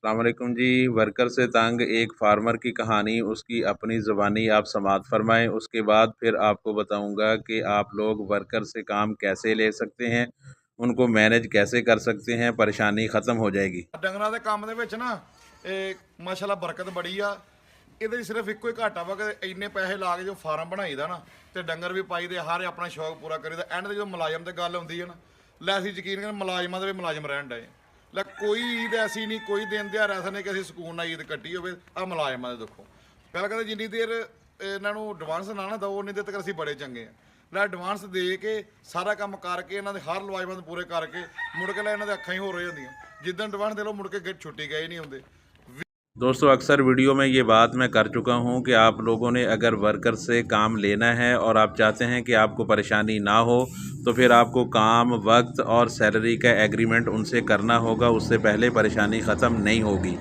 अस्सलाम वालेकुम जी। वर्कर से तंग एक फार्मर की कहानी, उसकी अपनी ज़ुबानी आप समाअत फ़रमाएँ। उसके बाद फिर आपको बताऊँगा कि आप लोग वर्कर से काम कैसे ले सकते हैं, उनको मैनेज कैसे कर सकते हैं, परेशानी ख़त्म हो जाएगी। ਡੰਗਰਾਂ ਦੇ ਕੰਮ ਦੇ ਵਿੱਚ ਨਾ ਇਹ ਮਾਸ਼ਾਅੱਲਾ ਬਰਕਤ ਬੜੀ ਆ। ਇਹਦੇ 'ਚ ਸਿਰਫ ਇੱਕੋ ਹੀ ਘਾਟਾ ਵਾ ਕਿ ਇੰਨੇ ਪੈਸੇ ਲਾ ਕੇ ਜੋ ਫਾਰਮ ਬਣਾਈਦਾ ਨਾ ਤੇ ਡੰਗਰ ਵੀ ਪਾਈਦੇ, ਹਰ ਆਪਣਾ ਸ਼ੌਕ ਪੂਰਾ ਕਰੀਦਾ। ਐਂਡ ਤੇ ਜਦੋਂ ਮੁਲਾਜ਼ਮ ਤੇ ਗੱਲ ਆਉਂਦੀ ਹੈ ਨਾ, ਲੈ ਅਸੀਂ ਯਕੀਨ ਕਰ ਮੁਲਾਜ਼ਮਾਂ ਦੇ ਵੀ ਮੁਲਾਜ਼ਮ ਰਹਿਣ ਡਏ। ਲੈ ਕੋਈ ਈਦ ਐਸੀ ਨਹੀਂ, ਕੋਈ ਦਿਨ ਤਿਉਹਾਰ ਐਸਾ ਨਹੀਂ ਕਿ ਅਸੀਂ ਸਕੂਨ ਨਾਲ ਈਦ ਕੱਟੀ ਹੋਵੇ। ਆ ਮੁਲਾਜ਼ਮਾਂ ਦੇ ਦੇਖੋ, ਪਹਿਲਾਂ ਕਹਿੰਦੇ ਜਿੰਨੀ ਦੇਰ ਇਹਨਾਂ ਨੂੰ ਐਡਵਾਂਸ ਨਾ ਦਿਓ ਉਨੀ ਦੇਰ ਤੱਕ ਅਸੀਂ ਬੜੇ ਚੰਗੇ ਆ। ਲੈ ਐਡਵਾਂਸ ਦੇ ਕੇ ਸਾਰਾ ਕੰਮ ਕਰਕੇ ਇਹਨਾਂ ਦੇ ਹਰ ਲਵਾਜ਼ਮਾਂ ਦੇ ਪੂਰੇ ਕਰਕੇ ਮੁੜ ਕੇ ਲੈ ਇਹਨਾਂ ਦੇ ਅੱਖਾਂ ਹੀ ਹੋ ਰਹੀ ਹੁੰਦੀਆਂ। ਜਿੱਦਣ ਐਡਵਾਂਸ ਦੇ ਲਓ ਮੁੜ ਕੇ ਛੁੱਟੀ ਗਏ नहीं ਹੁੰਦੇ। दोस्तों अक्सर वीडियो में ये बात मैं कर चुका हूँ कि आप लोगों ने अगर वर्कर से काम लेना है और आप चाहते हैं कि आपको परेशानी ना हो, तो फिर आपको काम, वक्त और सैलरी का एग्रीमेंट उनसे करना होगा। उससे पहले परेशानी ख़त्म नहीं होगी।